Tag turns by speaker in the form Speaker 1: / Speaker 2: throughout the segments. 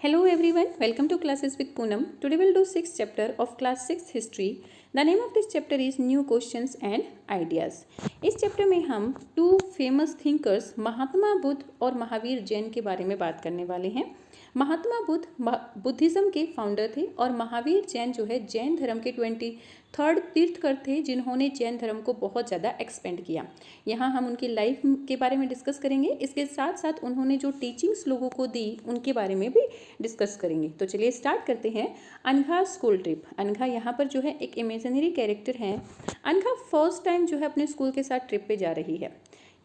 Speaker 1: Hello everyone, welcome to Classes with Poonam. Today we'll do 6th chapter of class 6 history. The name of this chapter is New Questions and Ideas. इस chapter में हम two famous thinkers Mahatma Buddha और महावीर जैन के बारे में बात करने वाले हैं। महात्मा बुद्ध बुद्धिज्म के फाउंडर थे और महावीर जैन जो है जैन धर्म के 23rd तीर्थकर थे जिन्होंने जैन धर्म को बहुत ज़्यादा एक्सपेंड किया। यहाँ हम उनकी लाइफ के बारे में डिस्कस करेंगे, इसके साथ साथ उन्होंने जो टीचिंग्स लोगों को दी उनके बारे में भी डिस्कस करेंगे। तो चलिए स्टार्ट करते हैं। Anagha school trip. अनघा यहाँ पर जो है एक इमेजिनरी कैरेक्टर है। अनघा फर्स्ट टाइम जो है अपने स्कूल के साथ ट्रिप पे जा रही है।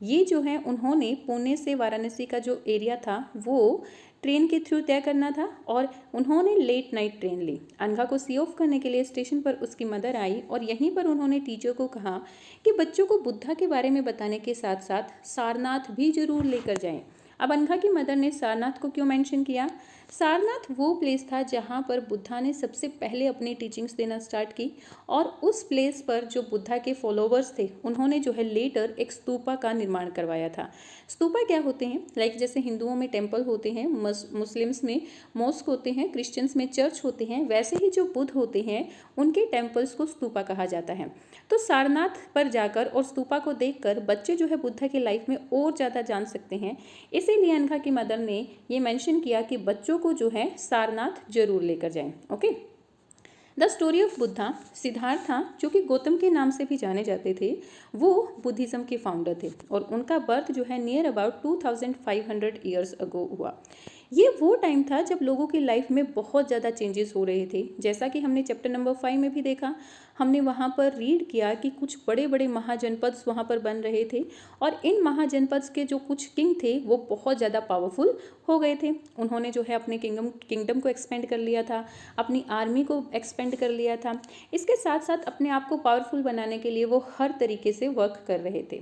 Speaker 1: ये जो है उन्होंने पुणे से वाराणसी का जो एरिया था वो ट्रेन के थ्रू तय करना था और उन्होंने लेट नाइट ट्रेन ली। अनघा को सी ऑफ करने के लिए स्टेशन पर उसकी मदर आई और यहीं पर उन्होंने टीचर को कहा कि बच्चों को बुद्धा के बारे में बताने के साथ साथ सारनाथ भी जरूर लेकर जाएं। अब अनघा की मदर ने सारनाथ को क्यों मेंशन किया? सारनाथ वो प्लेस था जहाँ पर बुद्धा ने सबसे पहले अपनी टीचिंग्स देना स्टार्ट की और उस प्लेस पर जो बुद्धा के फॉलोवर्स थे उन्होंने जो है लेटर एक स्तूपा का निर्माण करवाया था। स्तूपा क्या होते हैं? लाइक जैसे हिंदुओं में टेम्पल होते हैं, मुस्लिम्स में मॉस्क होते हैं, क्रिश्चियंस में चर्च होते हैं, वैसे ही जो बुद्ध होते हैं उनके टेम्पल्स को स्तूपा कहा जाता है। तो सारनाथ पर जाकर और स्तूपा को देखकर बच्चे जो है बुद्धा की लाइफ में और ज़्यादा जान सकते हैं। इसीलिए अनघा की मदर ने ये मेंशन किया कि बच्चों को जो है सारनाथ जरूर लेकर जाएं। Okay. The story of Buddha. Siddhartha जो कि गौतम के नाम से भी जाने जाते थे वो बुद्धिज्म के फाउंडर थे और उनका बर्थ जो है नियर अबाउट 2500 ईयर्स अगो हुआ। ये वो टाइम था जब लोगों की लाइफ में बहुत ज़्यादा चेंजेस हो रहे थे। जैसा कि हमने चैप्टर नंबर 5 में भी देखा, हमने वहाँ पर रीड किया कि कुछ बड़े बड़े महाजनपद वहाँ पर बन रहे थे और इन महाजनपद के जो कुछ किंग थे वो बहुत ज़्यादा पावरफुल हो गए थे। उन्होंने जो है अपने किंगडम को एक्सपेंड कर लिया था, अपनी आर्मी को एक्सपेंड कर लिया था। इसके साथ साथ अपने आप को पावरफुल बनाने के लिए वो हर तरीके से वर्क कर रहे थे।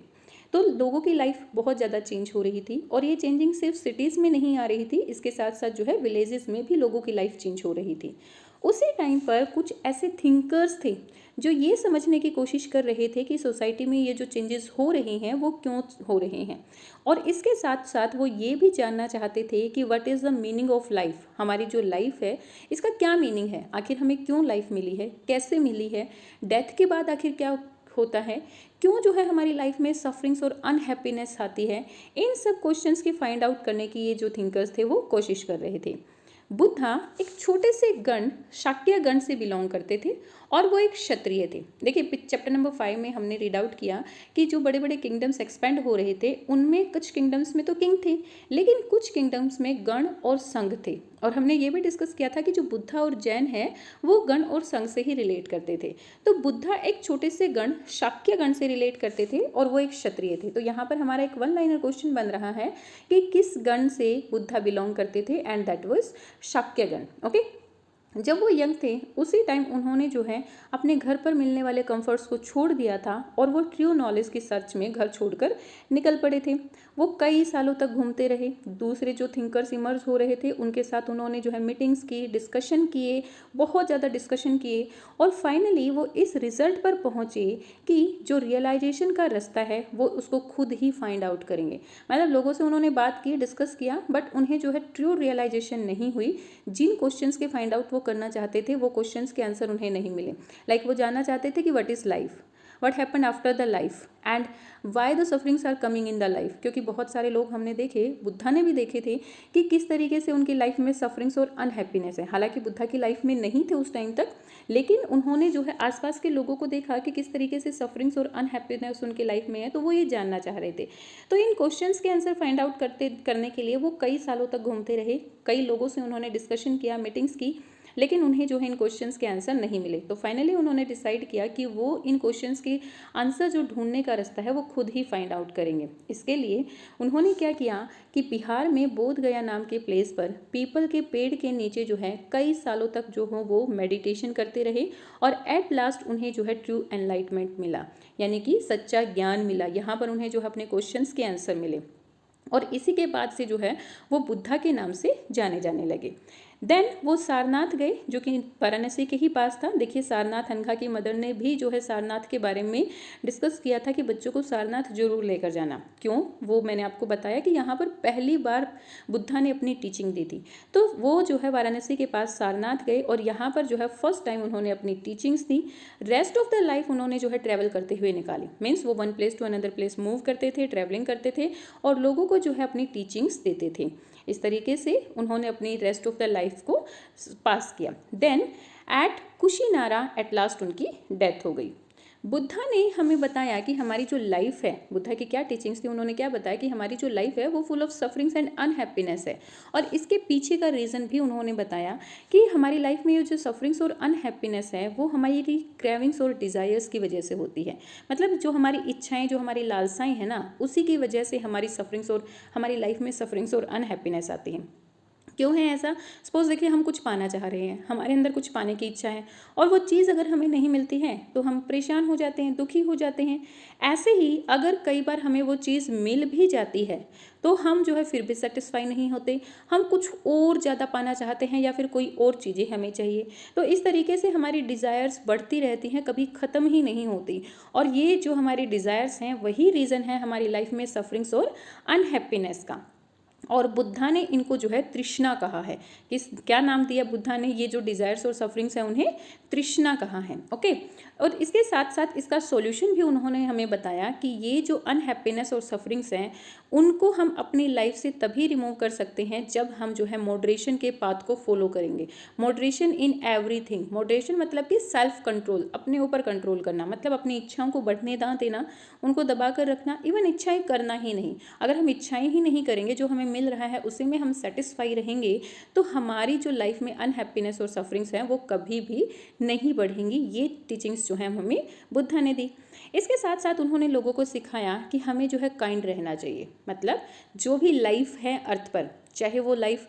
Speaker 1: तो लोगों की लाइफ बहुत ज़्यादा चेंज हो रही थी और ये चेंजिंग सिर्फ सिटीज़ में नहीं आ रही थी, इसके साथ साथ जो है विलेजेस में भी लोगों की लाइफ चेंज हो रही थी। उसी टाइम पर कुछ ऐसे थिंकर्स थे जो ये समझने की कोशिश कर रहे थे कि सोसाइटी में ये जो चेंजेस हो रहे हैं वो क्यों हो रहे हैं और इसके साथ साथ वो ये भी जानना चाहते थे कि what is the meaning of life. हमारी जो लाइफ है इसका क्या मीनिंग है, आखिर हमें क्यों लाइफ मिली है, कैसे मिली है, डेथ के बाद आखिर क्या होता है, क्यों जो है हमारी लाइफ में सफरिंग्स और अनहैप्पीनेस आती है। इन सब क्वेश्चंस की फाइंड आउट करने की ये जो थिंकर्स थे वो कोशिश कर रहे थे। बुद्धा एक छोटे से गण शाक्य गण से बिलोंग करते थे और वो एक क्षत्रिय थे। देखिए चैप्टर नंबर 5 में हमने रीड आउट किया कि जो बड़े बड़े किंगडम्स एक्सपेंड हो रहे थे उनमें कुछ किंगडम्स में तो किंग थे लेकिन कुछ किंगडम्स में गण और संघ थे और हमने ये भी डिस्कस किया था कि जो बुद्धा और जैन है वो गण और संघ से ही रिलेट करते थे। तो बुद्धा एक छोटे से गण शाक्य गण से रिलेट करते थे और वो एक क्षत्रिय थे। तो यहाँ पर हमारा एक 1 लाइनर क्वेश्चन बन रहा है कि किस गण से बुद्धा बिलोंग करते थे एंड दैट वाज शाक्यगण। ओके। जब वो यंग थे उसी टाइम उन्होंने जो है अपने घर पर मिलने वाले कंफर्ट्स को छोड़ दिया था और वो ट्रू नॉलेज की सर्च में घर छोड़कर निकल पड़े थे। वो कई सालों तक घूमते रहे, दूसरे जो थिंकर्स इमर्ज हो रहे थे उनके साथ उन्होंने जो है मीटिंग्स की, डिस्कशन किए, बहुत ज़्यादा डिस्कशन किए और फाइनली वो इस रिजल्ट पर पहुँचे कि जो रियलाइजेशन का रास्ता है वो उसको खुद ही फाइंड आउट करेंगे। मतलब लोगों से उन्होंने बात की, डिस्कस किया, बट उन्हें जो है ट्रू रियलाइजेशन नहीं हुई। जिन क्वेश्चंस के फाइंड आउट वो करना चाहते थे वो क्वेश्चंस के आंसर उन्हें नहीं मिले। लाइक वो जानना चाहते थे कि what is life, what happen after the life and why the sufferings are coming in the life. क्योंकि बहुत सारे लोग हमने देखे, बुद्धा ने भी देखे थे कि किस तरीके से उनकी लाइफ में सफरिंग्स और अनहैप्पीनेस है। हालांकि बुद्धा की लाइफ में नहीं थे उस टाइम तक, लेकिन उन्होंने जो है आसपास के लोगों को देखा कि किस तरीके से सफरिंग्स और अनहैप्पीनेस उनकी लाइफ में है, तो वो ये जानना चाह रहे थे। तो इन क्वेश्चंस के आंसर फाइंड आउट करने के लिए वो कई सालों तक घूमते रहे, कई लोगों से उन्होंने डिस्कशन किया, मीटिंग्स की, लेकिन उन्हें जो है इन क्वेश्चंस के आंसर नहीं मिले। तो फाइनली उन्होंने डिसाइड किया कि वो इन क्वेश्चंस के आंसर जो ढूंढने का रास्ता है वो खुद ही फाइंड आउट करेंगे। इसके लिए उन्होंने क्या किया कि बिहार में बोध गया नाम के प्लेस पर पीपल के पेड़ के नीचे जो है कई सालों तक जो हो वो मेडिटेशन करते रहे और एट लास्ट उन्हें जो है ट्रू एनलाइटमेंट मिला, यानी कि सच्चा ज्ञान मिला। यहाँ पर उन्हें जो है अपने क्वेश्चंस के आंसर मिले और इसी के बाद से जो है वो बुद्धा के नाम से जाने लगे। देन वो सारनाथ गए, जो कि वाराणसी के ही पास था। देखिए सारनाथ, अनघा की मदर ने भी जो है सारनाथ के बारे में डिस्कस किया था कि बच्चों को सारनाथ जरूर लेकर जाना। क्यों? वो मैंने आपको बताया कि यहाँ पर पहली बार बुद्धा ने अपनी टीचिंग दी थी। तो वो जो है वाराणसी के पास सारनाथ गए और यहाँ पर जो है फर्स्ट टाइम उन्होंने अपनी टीचिंग्स दी। रेस्ट ऑफ द लाइफ उन्होंने जो है ट्रैवल करते हुए निकाली। मीन्स वो one place to another place move करते थे, ट्रैवलिंग करते थे और लोगों को जो है अपनी टीचिंग्स देते थे। इस तरीके से उन्होंने अपनी रेस्ट ऑफ द लाइफ को पास किया। Then at Kushinara at last उनकी डेथ हो गई। बुद्धा ने हमें बताया कि हमारी जो लाइफ है, बुद्धा की क्या टीचिंग्स थी, उन्होंने क्या बताया कि हमारी जो लाइफ है वो full of sufferings and unhappiness है। और इसके पीछे का रीज़न भी उन्होंने बताया कि हमारी लाइफ में ये जो सफरिंग्स और अनहैप्पीनेस है वो हमारी क्रेविंग्स और डिज़ायर्स की वजह से होती है। मतलब जो हमारी इच्छाएं, जो हमारी लालसाएं हैं ना, उसी की वजह से हमारी सफरिंग्स और हमारी लाइफ में सफरिंग्स और अनहैप्पीनेस आती हैं। क्यों है ऐसा? सपोज देखिए हम कुछ पाना चाह रहे हैं, हमारे अंदर कुछ पाने की इच्छा है और वो चीज़ अगर हमें नहीं मिलती है तो हम परेशान हो जाते हैं, दुखी हो जाते हैं। ऐसे ही अगर कई बार हमें वो चीज़ मिल भी जाती है तो हम जो है फिर भी सेटिस्फाई नहीं होते, हम कुछ और ज़्यादा पाना चाहते हैं या फिर कोई और चीज़ें हमें चाहिए। तो इस तरीके से हमारी डिज़ायर्स बढ़ती रहती हैं, कभी ख़त्म ही नहीं होती। और ये जो हमारी डिज़ायर्स हैं वही रीज़न है हमारी लाइफ में सफरिंग्स और अनहैप्पीनेस का। और बुद्धा ने इनको जो है तृष्णा कहा है। किस क्या नाम दिया बुद्धा ने? ये जो डिज़ायर्स और सफरिंग्स हैं उन्हें तृष्णा कहा है। ओके। और इसके साथ साथ इसका सॉल्यूशन भी उन्होंने हमें बताया कि ये जो अनहैप्पीनेस और सफरिंग्स हैं उनको हम अपनी लाइफ से तभी रिमूव कर सकते हैं जब हम जो है मॉडरेशन के पाथ को फॉलो करेंगे। Moderation in everything. मॉडरेशन मतलब कि सेल्फ कंट्रोल, अपने ऊपर कंट्रोल करना, मतलब अपनी इच्छाओं को बढ़ने ना देना, उनको दबा कर रखना। इवन इच्छाएं करना ही नहीं। अगर हम इच्छाएं ही नहीं करेंगे, जो हमें मिल रहा है उसी में हम सेटिस्फाई रहेंगे, तो हमारी जो लाइफ में अनहैप्पीनेस और सफरिंग्स हैं वो कभी भी नहीं बढ़ेंगी। ये टीचिंग्स जो हैं हमें बुद्धा ने दी। इसके साथ साथ उन्होंने लोगों को सिखाया कि हमें जो है काइंड रहना चाहिए। मतलब जो भी लाइफ है अर्थ पर, चाहे वो लाइफ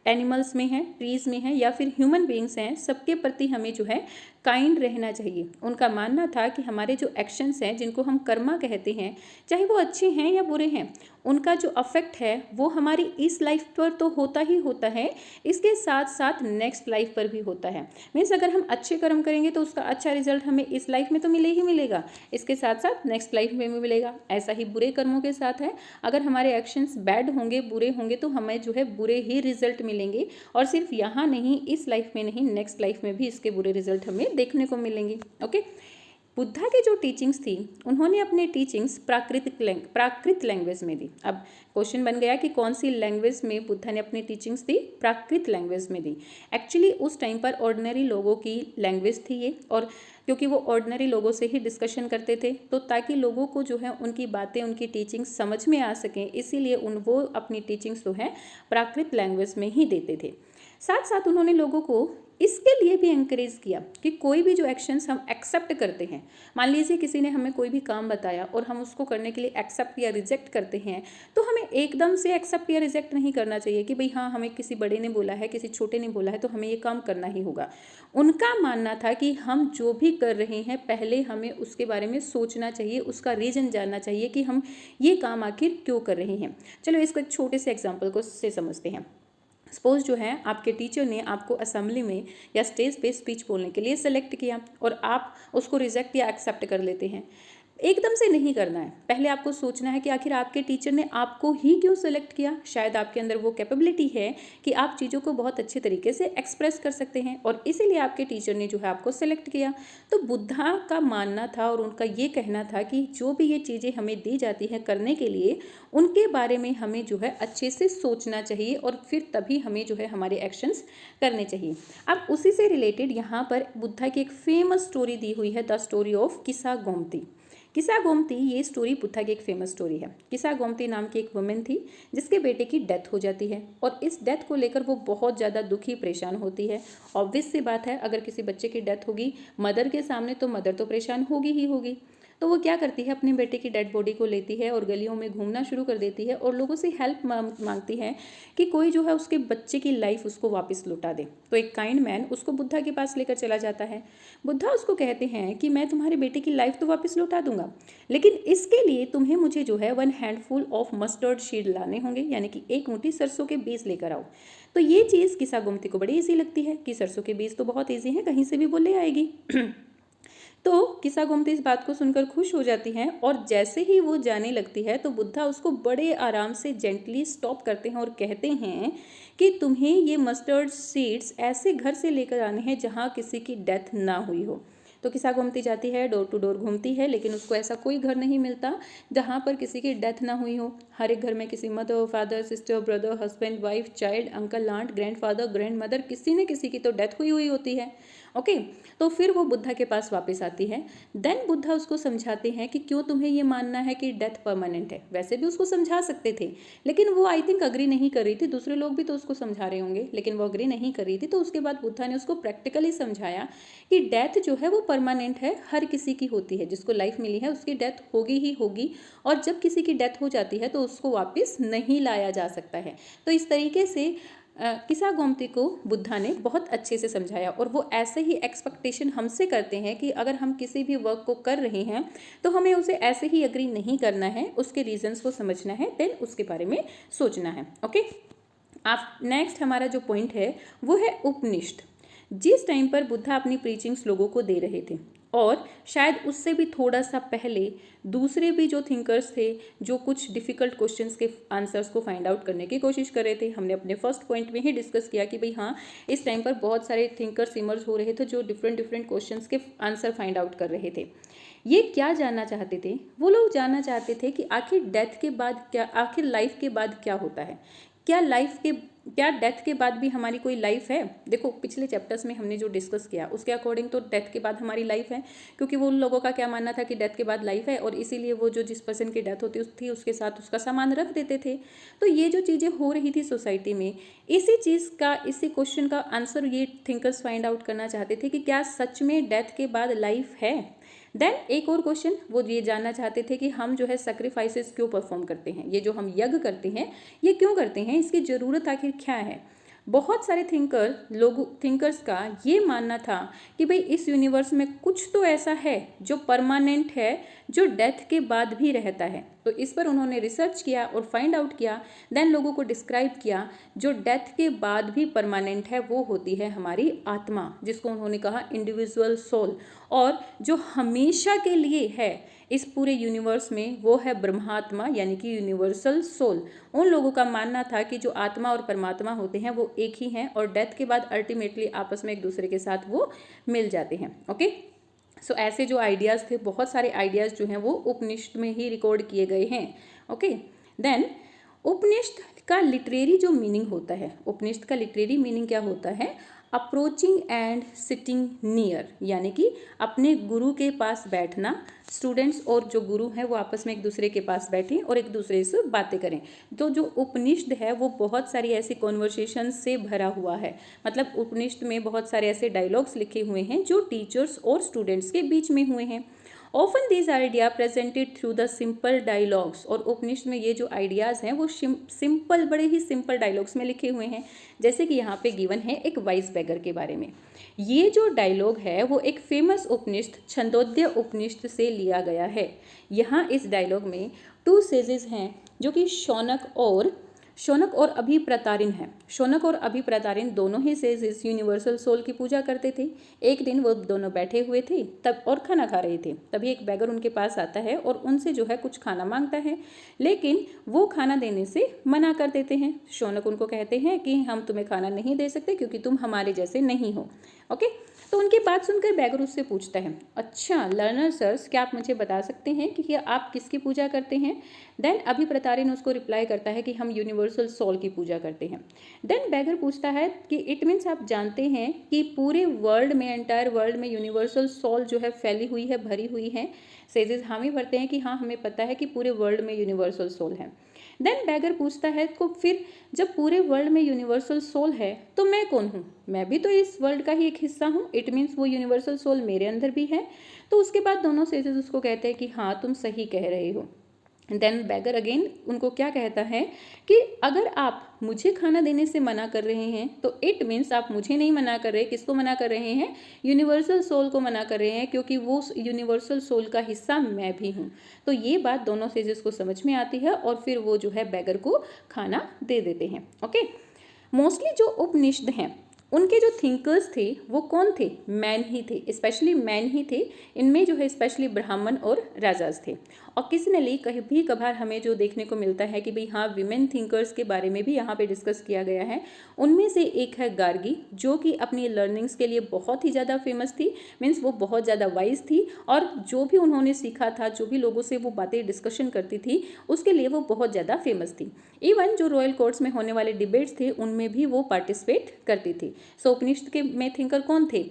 Speaker 1: एनिमल्स में है, ट्रीज़ में है या फिर ह्यूमन बीइंग्स हैं, सबके प्रति हमें जो है काइंड रहना चाहिए। उनका मानना था कि हमारे जो एक्शंस हैं, जिनको हम कर्मा कहते हैं, चाहे वो अच्छे हैं या बुरे हैं, उनका जो अफेक्ट है वो हमारी इस लाइफ पर तो होता ही होता है, इसके साथ साथ नेक्स्ट लाइफ पर भी होता है। मीन्स अगर हम अच्छे कर्म करेंगे तो उसका अच्छा रिजल्ट हमें इस लाइफ में तो मिले ही मिलेगा, इसके साथ साथ नेक्स्ट लाइफ में भी मिलेगा। ऐसा ही बुरे कर्मों के साथ है, अगर हमारे एक्शंस बैड होंगे, बुरे होंगे, तो हमें जो है बुरे ही रिजल्ट मिलेंगे। और सिर्फ यहाँ नहीं, इस लाइफ में नहीं, नेक्स्ट लाइफ में भी इसके बुरे रिजल्ट हमें देखने को मिलेंगे। ओके। बुद्धा की जो टीचिंग्स थी, उन्होंने अपने टीचिंग्स प्राकृत लैंग्वेज में दी। अब क्वेश्चन बन गया कि कौन सी लैंग्वेज में बुद्धा ने अपनी टीचिंग्स दी? प्राकृत लैंग्वेज में दी। एक्चुअली उस टाइम पर ऑर्डिनरी लोगों की लैंग्वेज थी ये, और क्योंकि वो ऑर्डिनरी लोगों से ही डिस्कशन करते थे, तो ताकि लोगों को जो है उनकी बातें, उनकी टीचिंग्स समझ में आ सकें, इसीलिए वो अपनी टीचिंग्स जो है प्राकृत लैंग्वेज में ही देते थे। साथ साथ उन्होंने लोगों को इसके लिए भी इंकरेज किया कि कोई भी जो एक्शंस हम एक्सेप्ट करते हैं, मान लीजिए किसी ने हमें कोई भी काम बताया और हम उसको करने के लिए एक्सेप्ट या रिजेक्ट करते हैं, तो हमें एकदम से एक्सेप्ट या रिजेक्ट नहीं करना चाहिए कि भाई हाँ, हमें किसी बड़े ने बोला है, किसी छोटे ने बोला है, तो हमें ये काम करना ही होगा। उनका मानना था कि हम जो भी कर रहे हैं पहले हमें उसके बारे में सोचना चाहिए, उसका रीज़न जानना चाहिए कि हम ये काम आखिर क्यों कर रहे हैं। चलो इसको एक छोटे से एग्जाम्पल को से समझते हैं। सपोज जो है आपके टीचर ने आपको असेंबली में या स्टेज पे स्पीच बोलने के लिए सेलेक्ट किया और आप उसको रिजेक्ट या एक्सेप्ट कर लेते हैं। एकदम से नहीं करना है, पहले आपको सोचना है कि आखिर आपके टीचर ने आपको ही क्यों सेलेक्ट किया। शायद आपके अंदर वो कैपेबिलिटी है कि आप चीज़ों को बहुत अच्छे तरीके से एक्सप्रेस कर सकते हैं और इसीलिए आपके टीचर ने जो है आपको सेलेक्ट किया। तो बुद्धा का मानना था और उनका ये कहना था कि जो भी ये चीज़ें हमें दी जाती हैं करने के लिए, उनके बारे में हमें जो है अच्छे से सोचना चाहिए और फिर तभी हमें जो है हमारे एक्शंस करने चाहिए। अब उसी से रिलेटेड यहाँ पर बुद्धा की एक फेमस स्टोरी दी हुई है, द स्टोरी ऑफ किस्सा गोमती। किस्सा गोमती, ये स्टोरी बुद्धा की एक फेमस स्टोरी है। किस्सा गोमती नाम की एक वुमेन थी जिसके बेटे की डेथ हो जाती है और इस डेथ को लेकर वो बहुत ज़्यादा दुखी परेशान होती है। ऑब्वियस सी बात है, अगर किसी बच्चे की डेथ होगी मदर के सामने तो मदर तो परेशान होगी ही होगी। तो वो क्या करती है, अपने बेटे की डेड बॉडी को लेती है और गलियों में घूमना शुरू कर देती है और लोगों से हेल्प मांगती है कि कोई जो है उसके बच्चे की लाइफ उसको वापस लौटा दे। तो एक काइंड मैन उसको बुद्धा के पास लेकर चला जाता है। बुद्धा उसको कहते हैं कि मैं तुम्हारे बेटे की लाइफ तो वापस लौटा दूंगा, लेकिन इसके लिए तुम्हें मुझे जो है 1 हैंडफुल ऑफ मस्टर्ड सीड लाने होंगे, यानी कि 1 मुट्ठी सरसों के बीज लेकर आओ। तो ये चीज़ किसा गोमती को बड़ी ईजी लगती है कि सरसों के बीज तो बहुत ईजी है, कहीं से भी वो ले आएगी। तो किसा गोमती इस बात को सुनकर खुश हो जाती हैं और जैसे ही वो जाने लगती है तो बुद्धा उसको बड़े आराम से जेंटली स्टॉप करते हैं और कहते हैं कि तुम्हें ये मस्टर्ड सीड्स ऐसे घर से लेकर आने हैं जहाँ किसी की डेथ ना हुई हो। तो किसा गोमती जाती है, डोर टू डोर घूमती है, लेकिन उसको ऐसा कोई घर नहीं मिलता जहाँ पर किसी की डेथ ना हुई हो। हर एक घर में किसी mother, father, sister, brother, husband, wife, child, uncle, aunt, grandfather, grandmother, किसी न किसी की तो डेथ हुई हुई होती है। ओके, तो फिर वो बुद्धा के पास वापस आती है। देन बुद्धा उसको समझाते हैं कि क्यों तुम्हें ये मानना है कि डेथ परमानेंट है। वैसे भी उसको समझा सकते थे, लेकिन वो आई थिंक अग्री नहीं कर रही थी। दूसरे लोग भी तो उसको समझा रहे होंगे, लेकिन वो अग्री नहीं कर रही थी। तो उसके बाद बुद्धा ने उसको प्रैक्टिकली समझाया कि डेथ जो है वो परमानेंट है, हर किसी की होती है। जिसको लाइफ मिली है उसकी डेथ होगी ही होगी, और जब किसी की डेथ हो जाती है तो उसको वापस नहीं लाया जा सकता है। तो इस तरीके से किसा गोमती को बुद्धा ने बहुत अच्छे से समझाया, और वो ऐसे ही एक्सपेक्टेशन हमसे करते हैं कि अगर हम किसी भी वर्क को कर रहे हैं तो हमें उसे ऐसे ही एग्री नहीं करना है, उसके रीजंस को समझना है, देन उसके बारे में सोचना है। ओके, आप नेक्स्ट हमारा जो पॉइंट है वो है उपनिषद। जिस टाइम पर बुद्धा अपनी प्रीचिंग्स लोगों को दे रहे थे, और शायद उससे भी थोड़ा सा पहले दूसरे भी जो थिंकर्स थे जो कुछ डिफ़िकल्ट क्वेश्चंस के आंसर्स को फाइंड आउट करने की कोशिश कर रहे थे। हमने अपने फर्स्ट पॉइंट में ही डिस्कस किया कि भाई हाँ, इस टाइम पर बहुत सारे थिंकर्स इमर्ज हो रहे थे जो डिफरेंट क्वेश्चंस के आंसर फाइंड आउट कर रहे थे। ये क्या जानना चाहते थे? वो लोग जानना चाहते थे कि आखिर डेथ के बाद क्या, आखिर लाइफ के बाद क्या होता है। क्या डेथ के बाद भी हमारी कोई लाइफ है? देखो, पिछले चैप्टर्स में हमने जो डिस्कस किया उसके अकॉर्डिंग तो डेथ के बाद हमारी लाइफ है, क्योंकि वो उन लोगों का क्या मानना था कि डेथ के बाद लाइफ है, और इसीलिए वो जो जिस पर्सन की डेथ होती थी उसके साथ उसका सामान रख देते थे। तो ये जो चीज़ें हो रही थी सोसाइटी में, इसी क्वेश्चन का आंसर ये थिंकर्स फाइंड आउट करना चाहते थे कि क्या सच में डेथ के बाद लाइफ है। देन एक और क्वेश्चन वो ये जानना चाहते थे कि हम जो है सेक्रीफाइसेस क्यों परफॉर्म करते हैं, ये जो हम यज्ञ करते हैं ये क्यों करते हैं, इसकी ज़रूरत आखिर क्या है। बहुत सारे थिंकर्स का ये मानना था कि भाई इस यूनिवर्स में कुछ तो ऐसा है जो परमानेंट है, जो डेथ के बाद भी रहता है। तो इस पर उन्होंने रिसर्च किया और फाइंड आउट किया, देन लोगों को डिस्क्राइब किया। जो डेथ के बाद भी परमानेंट है वो होती है हमारी आत्मा, जिसको उन्होंने कहा इंडिविजुअल सोल, और जो हमेशा के लिए है इस पूरे यूनिवर्स में वो है ब्रह्मात्मा, यानी कि यूनिवर्सल सोल। उन लोगों का मानना था कि जो आत्मा और परमात्मा होते हैं वो एक ही हैं, और डेथ के बाद अल्टीमेटली आपस में एक दूसरे के साथ वो मिल जाते हैं। ओके, सो ऐसे जो आइडियाज़ थे, बहुत सारे आइडियाज़ जो हैं वो उपनिषद में ही रिकॉर्ड किए गए हैं। ओके, देन उपनिषद का लिटरेरी जो मीनिंग होता है, उपनिषद का लिटरेरी मीनिंग क्या होता है? अप्रोचिंग एंड सिटिंग नियर, यानी कि अपने गुरु के पास बैठना। स्टूडेंट्स और जो गुरु हैं वो आपस में एक दूसरे के पास बैठें और एक दूसरे से बातें करें। तो जो उपनिषद है वो बहुत सारी ऐसी कॉन्वर्सेशन से भरा हुआ है। मतलब उपनिषद में बहुत सारे ऐसे डायलॉग्स लिखे हुए हैं जो टीचर्स और स्टूडेंट्स के बीच में हुए हैं। Often these idea presented through the simple dialogues, और उपनिषद में ये जो आइडियाज़ हैं वो सिंपल, बड़े ही सिंपल डायलॉग्स में लिखे हुए हैं। जैसे कि यहाँ पे गिवन है एक वाइस बेगर के बारे में। ये जो डायलॉग है वो एक फेमस उपनिषद छंदोग्य उपनिषद से लिया गया है। यहाँ इस डायलॉग में 2 सेजेस हैं जो कि शौनक और अभिप्रतारिण है। शौनक और अभिप्रतारिण दोनों ही सेज इस यूनिवर्सल सोल की पूजा करते थे। एक दिन वो दोनों बैठे हुए थे तब और खाना खा रहे थे, तभी एक बैगर उनके पास आता है और उनसे जो है कुछ खाना मांगता है, लेकिन वो खाना देने से मना कर देते हैं। शौनक उनको कहते हैं कि हम तुम्हें खाना नहीं दे सकते क्योंकि तुम हमारे जैसे नहीं हो। ओके, तो उनकी बात सुनकर बैगर उससे पूछता है, अच्छा लर्नर सर्स, क्या आप मुझे बता सकते हैं कि आप किसकी पूजा करते हैं? देन अभिप्रतारिण उसको रिप्लाई करता है कि हम यूनिवर्सल सोल की पूजा करते हैं। देन बैगर पूछता है कि इट मीन्स आप जानते हैं कि पूरे वर्ल्ड में, एंटायर वर्ल्ड में यूनिवर्सल सोल जो है फैली हुई है, भरी हुई है? सेजेस हामी भरते हैं कि हाँ, हमें पता है कि पूरे वर्ल्ड में यूनिवर्सल सोल है। देन बैगर पूछता है तो फिर जब पूरे वर्ल्ड में यूनिवर्सल सोल है तो मैं कौन हूँ, मैं भी तो इस वर्ल्ड का ही एक हिस्सा हूँ, इट मीन्स वो यूनिवर्सल सोल मेरे अंदर भी है। तो उसके बाद दोनों सेजेस उसको कहते हैं कि हाँ तुम सही कह रहे हो। देन बैगर अगेन उनको क्या कहता है कि अगर आप मुझे खाना देने से मना कर रहे हैं तो इट मीन्स आप मुझे नहीं मना कर रहे, किसको मना कर रहे हैं, यूनिवर्सल सोल को मना कर रहे हैं, क्योंकि वो यूनिवर्सल सोल का हिस्सा मैं भी हूँ। तो ये बात दोनों सेजेस को समझ में आती है और फिर वो जो है बैगर को खाना दे देते हैं। ओके, मोस्टली जो उपनिषद हैं उनके जो थिंकर्स थे वो कौन थे, मैन ही थे, स्पेशली मैन ही थे। इनमें जो है स्पेशली ब्राह्मण और राजाज थे। ऑकेजनली कभी कभार हमें जो देखने को मिलता है कि भाई हाँ विमेन थिंकर्स के बारे में भी यहाँ पे डिस्कस किया गया है। उनमें से एक है गार्गी, जो कि अपनी लर्निंग्स के लिए बहुत ही ज़्यादा फेमस थी, मीन्स वो बहुत ज़्यादा वाइज थी और जो भी उन्होंने सीखा था, जो भी लोगों से वो बातें डिस्कशन करती थी उसके लिए वो बहुत ज़्यादा फेमस थी। इवन जो रॉयल कोर्ट्स में होने वाले डिबेट्स थे उनमें भी वो पार्टिसिपेट करती थी। सो उपनिषद के में थिंकर कौन थे,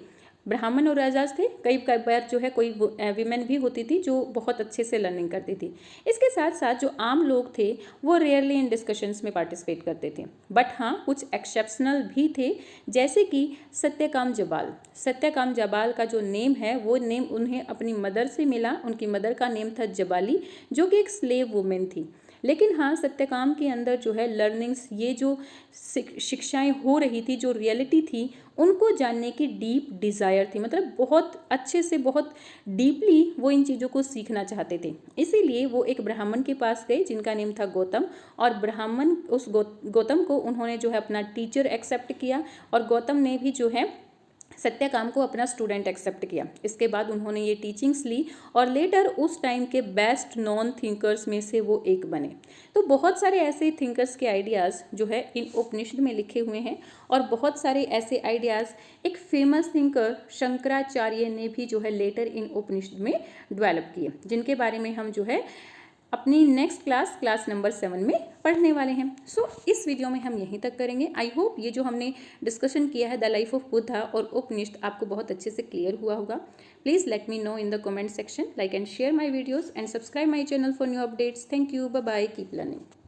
Speaker 1: ब्राह्मण और राजाज थे। कई बार जो है कोई विमेन भी होती थी जो बहुत अच्छे से लर्निंग करती थी। इसके साथ साथ जो आम लोग थे वो रेयरली इन डिस्कशंस में पार्टिसिपेट करते थे, बट हाँ कुछ एक्सेप्शनल भी थे, जैसे कि सत्यकाम जबाल। सत्यकाम जबाल का जो नेम है वो नेम उन्हें अपनी मदर से मिला, उनकी मदर का नेम था जबाली, जो कि एक स्लेव वुमेन थी। लेकिन हाँ सत्यकाम के अंदर जो है लर्निंग्स, ये जो शिक्षाएं हो रही थी, जो रियलिटी थी, उनको जानने की डीप डिज़ायर थी, मतलब बहुत अच्छे से बहुत डीपली वो इन चीज़ों को सीखना चाहते थे। इसीलिए वो एक ब्राह्मण के पास गए जिनका नेम था गौतम, और ब्राह्मण उस गौतम को उन्होंने जो है अपना टीचर एक्सेप्ट किया और गौतम ने भी जो है सत्यकाम को अपना स्टूडेंट एक्सेप्ट किया। इसके बाद उन्होंने ये टीचिंग्स ली और लेटर उस टाइम के बेस्ट नॉन थिंकर्स में से वो एक बने। तो बहुत सारे ऐसे थिंकर्स के आइडियाज़ जो है इन उपनिषद में लिखे हुए हैं और बहुत सारे ऐसे आइडियाज़ एक फेमस थिंकर शंकराचार्य ने भी जो है लेटर इन उपनिषद में डेवलप किए, जिनके बारे में हम जो है अपनी नेक्स्ट क्लास नंबर 7 में पढ़ने वाले हैं। सो इस वीडियो में हम यहीं तक करेंगे। आई होप ये जो हमने डिस्कशन किया है द लाइफ ऑफ बुद्धा और उपनिषद आपको बहुत अच्छे से क्लियर हुआ होगा। Please let me know in the comment section, like and share my videos and subscribe my channel for new updates. Thank you, bye bye, keep learning.